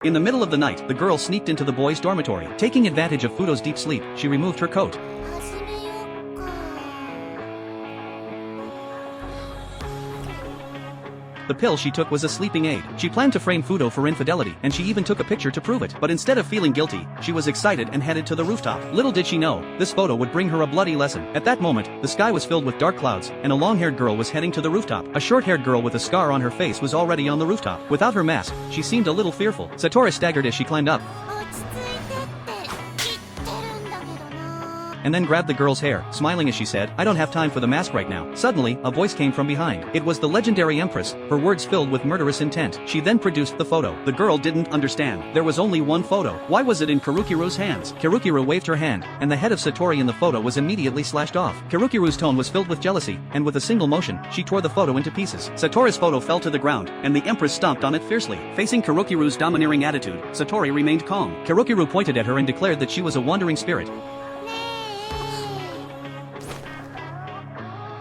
In the middle of the night, the girl sneaked into the boys' dormitory. Taking advantage of Fudo's deep sleep, she removed her coat. 始めようか。 The pill she took was a sleeping aid. She planned to frame Fudo for infidelity, and she even took a picture to prove it. But instead of feeling guilty, she was excited and headed to the rooftop. Little did she know, this photo would bring her a bloody lesson. At that moment, the sky was filled with dark clouds, and a long-haired girl was heading to the rooftop. A short-haired girl with a scar on her face was already on the rooftop. Without her mask, she seemed a little fearful. Satori staggered as she climbed up, 落ち着いてって言ってるんだけどな。 and then grabbed the girl's hair, smiling as she said, "I don't have time for the mask right now." Suddenly, a voice came from behind. It was the legendary Empress, her words filled with murderous intent. She then produced the photo. The girl didn't understand. There was only one photo. Why was it in Karukiru's hands? Karukiru waved her hand, and the head of Satori in the photo was immediately slashed off. Karukiru's tone was filled with jealousy, and with a single motion, she tore the photo into pieces. Satori's photo fell to the ground, and the Empress stomped on it fiercely. Facing Karukiru's domineering attitude, Satori remained calm. Karukiru pointed at her and declared that she was a wandering spirit. ねえ。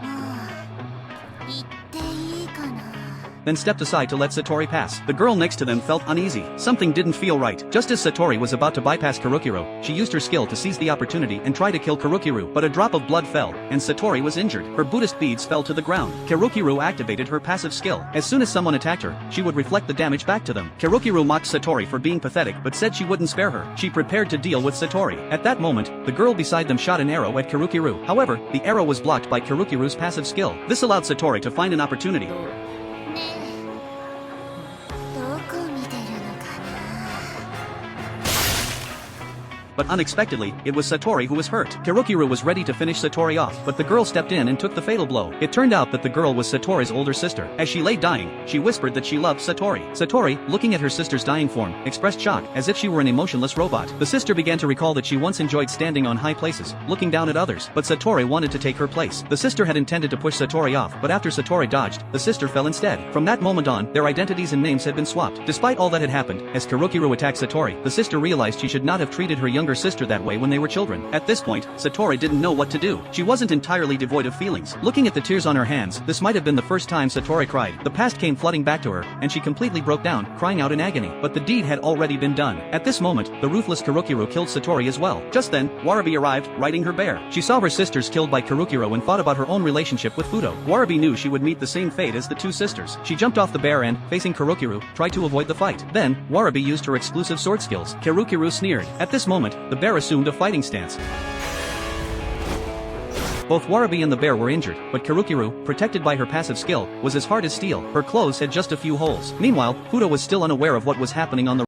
まあ、言っていいかな。 Then stepped aside to let Satori pass. The girl next to them felt uneasy. Something didn't feel right. Just as Satori was about to bypass Karukiru, she used her skill to seize the opportunity and try to kill Karukiru, but a drop of blood fell, and Satori was injured. Her Buddhist beads fell to the ground. Karukiru activated her passive skill. As soon as someone attacked her, she would reflect the damage back to them. Karukiru mocked Satori for being pathetic but said she wouldn't spare her. She prepared to deal with Satori. At that moment, the girl beside them shot an arrow at Karukiru. However, the arrow was blocked by Karukiru's passive skill. This allowed Satori to find an opportunity. ねえ。どこ見てるのかな。 But unexpectedly, it was Satori who was hurt. Karukiru was ready to finish Satori off, but the girl stepped in and took the fatal blow. It turned out that the girl was Satori's older sister. As she lay dying, she whispered that she loved Satori. Satori, looking at her sister's dying form, expressed shock, as if she were an emotionless robot. The sister began to recall that she once enjoyed standing on high places, looking down at others, but Satori wanted to take her place. The sister had intended to push Satori off, but after Satori dodged, the sister fell instead. From that moment on, their identities and names had been swapped. Despite all that had happened, as Karukiru attacked Satori, the sister realized she should not have treated her younger sister that way when they were children. At this point, Satori didn't know what to do. She wasn't entirely devoid of feelings. Looking at the tears on her hands, this might have been the first time Satori cried. The past came flooding back to her, and she completely broke down, crying out in agony. But the deed had already been done. At this moment, the ruthless Karukiru killed Satori as well. Just then, Warabi arrived, riding her bear. She saw her sisters killed by Karukiru and thought about her own relationship with Fudo. Warabi knew she would meet the same fate as the two sisters. She jumped off the bear and, facing Karukiru, tried to avoid the fight. Then, Warabi used her exclusive sword skills. Karukiru sneered. At this moment, the bear assumed a fighting stance. Both Warabi and the bear were injured, but Karukiru, protected by her passive skill, was as hard as steel. Her clothes had just a few holes. Meanwhile, Fudo was still unaware of what was happening on the